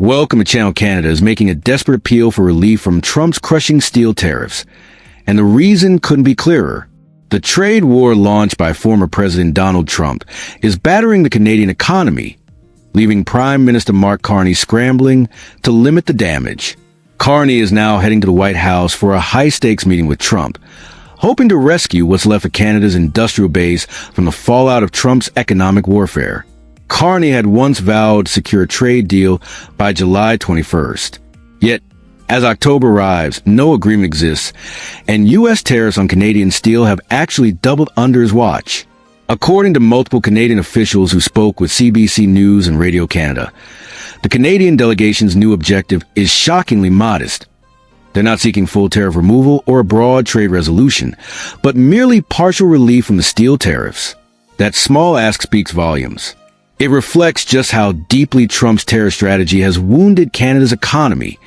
Welcome to Channel Canada is making a desperate appeal for relief from Trump's crushing steel tariffs. And the reason couldn't be clearer. The trade war launched by former President Donald Trump is battering the Canadian economy, leaving Prime Minister Mark Carney scrambling to limit the damage. Carney is now heading to the White House for a high-stakes meeting with Trump, hoping to rescue what's left of Canada's industrial base from the fallout of Trump's economic warfare. Carney had once vowed to secure a trade deal by July 21st. Yet, as October arrives, no agreement exists, and U.S. tariffs on Canadian steel have actually doubled under his watch. According to multiple Canadian officials who spoke with CBC News and Radio Canada, the Canadian delegation's new objective is shockingly modest. They're not seeking full tariff removal or a broad trade resolution, but merely partial relief from the steel tariffs. That small ask speaks volumes. It reflects just how deeply Trump's tariff strategy has wounded Canada's economy,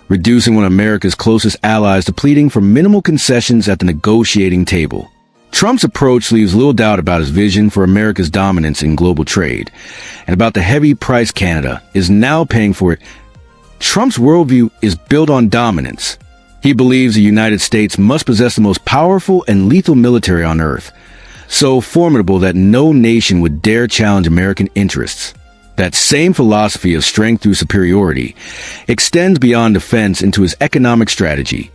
reducing one of America's closest allies to pleading for minimal concessions at the negotiating table. Trump's approach leaves little doubt about his vision for America's dominance in global trade, and about the heavy price Canada is now paying for it. Trump's worldview is built on dominance. He believes the United States must possess the most powerful and lethal military on earth, so formidable that no nation would dare challenge American interests. That same philosophy of strength through superiority extends beyond defense into his economic strategy,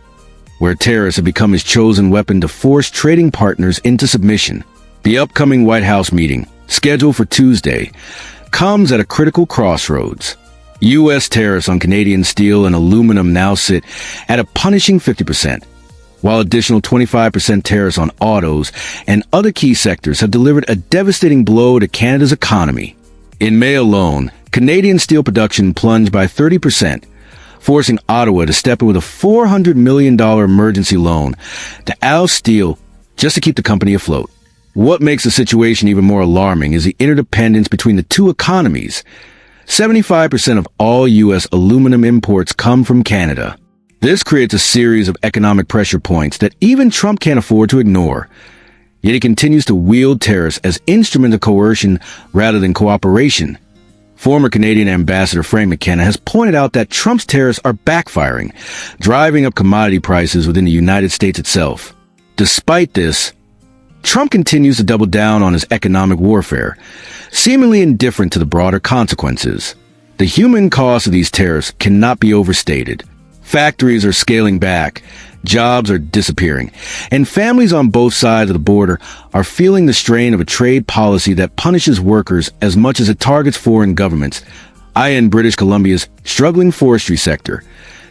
where tariffs have become his chosen weapon to force trading partners into submission. The upcoming White House meeting, scheduled for Tuesday, comes at a critical crossroads. U.S. tariffs on Canadian steel and aluminum now sit at a punishing 50%. While additional 25% tariffs on autos and other key sectors have delivered a devastating blow to Canada's economy. In May alone, Canadian steel production plunged by 30%, forcing Ottawa to step in with a $400 million emergency loan to oust steel just to keep the company afloat. What makes the situation even more alarming is the interdependence between the two economies. 75% of all U.S. aluminum imports come from Canada. This creates a series of economic pressure points that even Trump can't afford to ignore. Yet he continues to wield tariffs as instruments of coercion rather than cooperation. Former Canadian Ambassador Frank McKenna has pointed out that Trump's tariffs are backfiring, driving up commodity prices within the United States itself. Despite this, Trump continues to double down on his economic warfare, seemingly indifferent to the broader consequences. The human cost of these tariffs cannot be overstated. Factories are scaling back, jobs are disappearing, and families on both sides of the border are feeling the strain of a trade policy that punishes workers as much as it targets foreign governments, i.e. British Columbia's struggling forestry sector.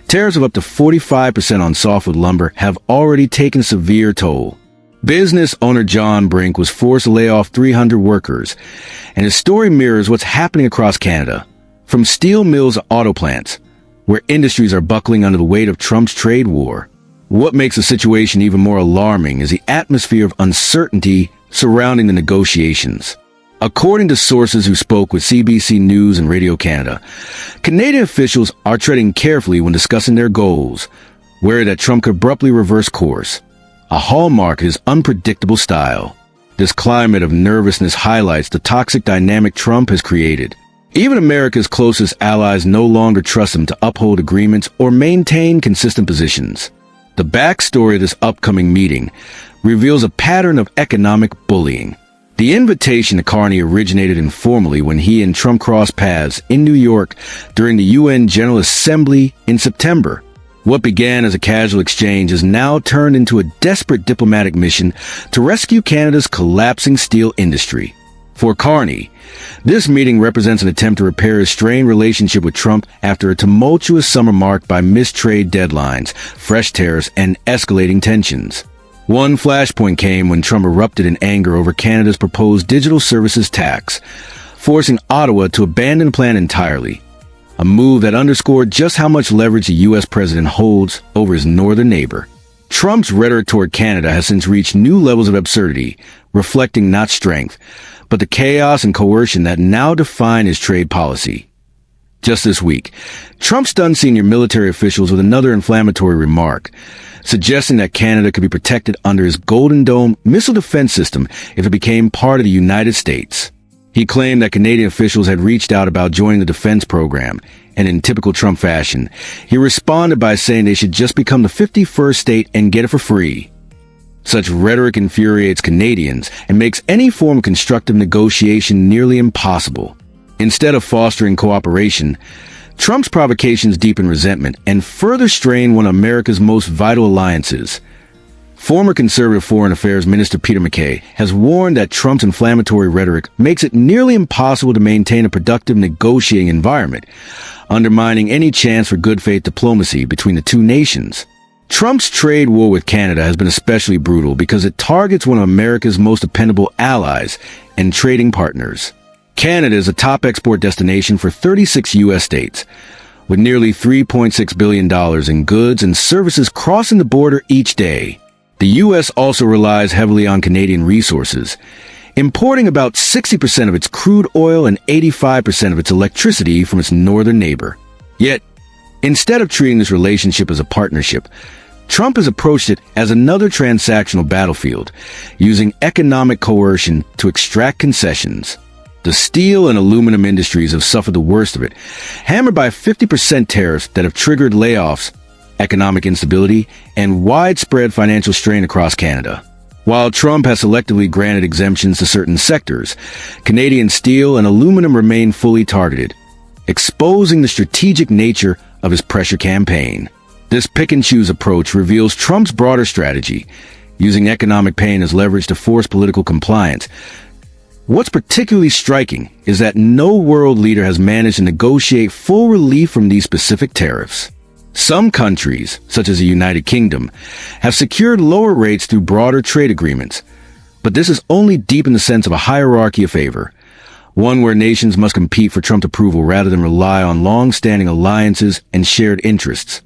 Tariffs of up to 45% on softwood lumber have already taken a severe toll. Business owner John Brink was forced to lay off 300 workers, and his story mirrors what's happening across Canada, from steel mills to auto plants, where industries are buckling under the weight of Trump's trade war. What makes the situation even more alarming is the atmosphere of uncertainty surrounding the negotiations. According to sources who spoke with CBC News and Radio Canada, Canadian officials are treading carefully when discussing their goals, wary that Trump could abruptly reverse course, a hallmark of his unpredictable style. This climate of nervousness highlights the toxic dynamic Trump has created. Even America's closest allies no longer trust him to uphold agreements or maintain consistent positions. The backstory of this upcoming meeting reveals a pattern of economic bullying. The invitation to Carney originated informally when he and Trump crossed paths in New York during the UN General Assembly in September. What began as a casual exchange has now turned into a desperate diplomatic mission to rescue Canada's collapsing steel industry. For Carney, this meeting represents an attempt to repair his strained relationship with Trump after a tumultuous summer marked by missed trade deadlines, fresh tariffs, and escalating tensions. One flashpoint came when Trump erupted in anger over Canada's proposed digital services tax, forcing Ottawa to abandon the plan entirely, a move that underscored just how much leverage the U.S. president holds over his northern neighbor. Trump's rhetoric toward Canada has since reached new levels of absurdity, reflecting not strength, but the chaos and coercion that now define his trade policy. Just this week, Trump stunned senior military officials with another inflammatory remark, suggesting that Canada could be protected under his Golden Dome missile defense system if it became part of the United States. He claimed that Canadian officials had reached out about joining the defense program, and in typical Trump fashion, he responded by saying they should just become the 51st state and get it for free. Such rhetoric infuriates Canadians and makes any form of constructive negotiation nearly impossible. Instead of fostering cooperation, Trump's provocations deepen resentment and further strain one of America's most vital alliances. Former Conservative Foreign Affairs Minister Peter MacKay has warned that Trump's inflammatory rhetoric makes it nearly impossible to maintain a productive negotiating environment, undermining any chance for good faith diplomacy between the two nations. Trump's trade war with Canada has been especially brutal because it targets one of America's most dependable allies and trading partners. Canada is a top export destination for 36 U.S. states, with nearly $3.6 billion in goods and services crossing the border each day. The U.S. also relies heavily on Canadian resources, importing about 60% of its crude oil and 85% of its electricity from its northern neighbor. Yet, instead of treating this relationship as a partnership, Trump has approached it as another transactional battlefield, using economic coercion to extract concessions. The steel and aluminum industries have suffered the worst of it, hammered by 50% tariffs that have triggered layoffs, economic instability, and widespread financial strain across Canada. While Trump has selectively granted exemptions to certain sectors, Canadian steel and aluminum remain fully targeted, exposing the strategic nature of his pressure campaign. This pick-and-choose approach reveals Trump's broader strategy, using economic pain as leverage to force political compliance. What's particularly striking is that no world leader has managed to negotiate full relief from these specific tariffs. Some countries, such as the United Kingdom, have secured lower rates through broader trade agreements, but this has only deepened the sense of a hierarchy of favor, one where nations must compete for Trump approval rather than rely on long-standing alliances and shared interests.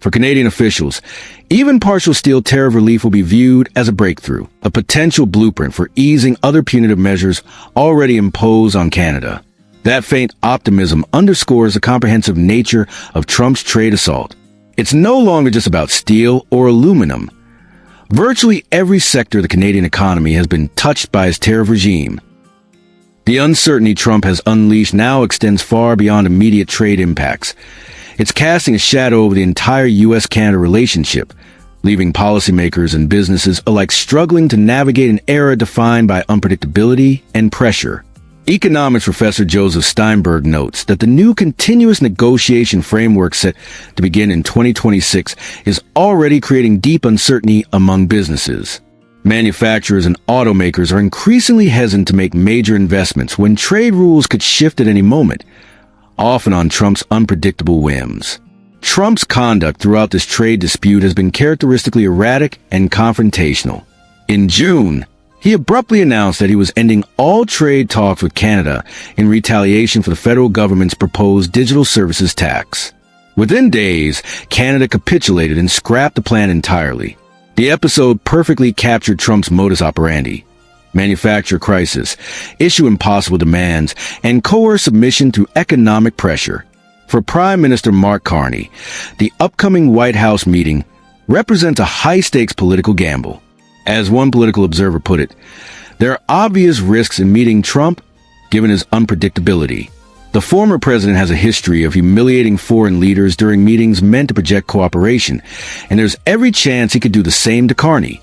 For Canadian officials, even partial steel tariff relief will be viewed as a breakthrough, a potential blueprint for easing other punitive measures already imposed on Canada. That faint optimism underscores the comprehensive nature of Trump's trade assault. It's no longer just about steel or aluminum. Virtually every sector of the Canadian economy has been touched by his tariff regime. The uncertainty Trump has unleashed now extends far beyond immediate trade impacts. It's casting a shadow over the entire U.S.-Canada relationship, leaving policymakers and businesses alike struggling to navigate an era defined by unpredictability and pressure. Economics professor Joseph Steinberg notes that the new continuous negotiation framework set to begin in 2026 is already creating deep uncertainty among businesses. Manufacturers and automakers are increasingly hesitant to make major investments when trade rules could shift at any moment, often on Trump's unpredictable whims. Trump's conduct throughout this trade dispute has been characteristically erratic and confrontational. In June, he abruptly announced that he was ending all trade talks with Canada in retaliation for the federal government's proposed digital services tax. Within days, Canada capitulated and scrapped the plan entirely. The episode perfectly captured Trump's modus operandi: manufacture crisis, issue impossible demands, and coerce submission through economic pressure. For Prime Minister Mark Carney, the upcoming White House meeting represents a high-stakes political gamble. As one political observer put it, there are obvious risks in meeting Trump, given his unpredictability. The former president has a history of humiliating foreign leaders during meetings meant to project cooperation, and there's every chance he could do the same to Carney,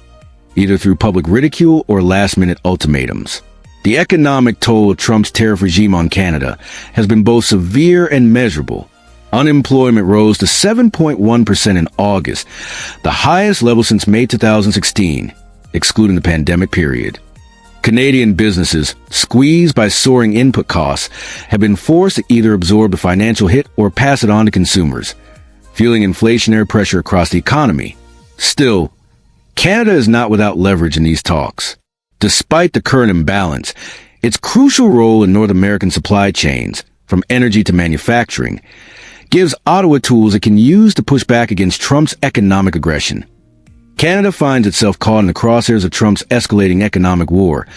either through public ridicule or last-minute ultimatums. The economic toll of Trump's tariff regime on Canada has been both severe and measurable. Unemployment rose to 7.1% in August, the highest level since May 2016, excluding the pandemic period. Canadian businesses, squeezed by soaring input costs, have been forced to either absorb the financial hit or pass it on to consumers, fueling inflationary pressure across the economy. Still, Canada is not without leverage in these talks. Despite the current imbalance, its crucial role in North American supply chains, from energy to manufacturing, gives Ottawa tools it can use to push back against Trump's economic aggression. Canada finds itself caught in the crosshairs of Trump's escalating economic war,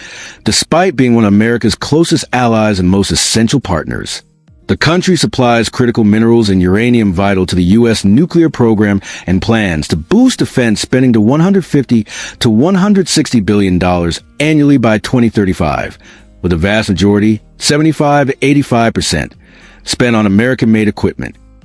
despite being one of America's closest allies and most essential partners. The country supplies critical minerals and uranium vital to the U.S. nuclear program and plans to boost defense spending to $150 to $160 billion annually by 2035, with a vast majority, 75 to 85%, spent on American-made equipment.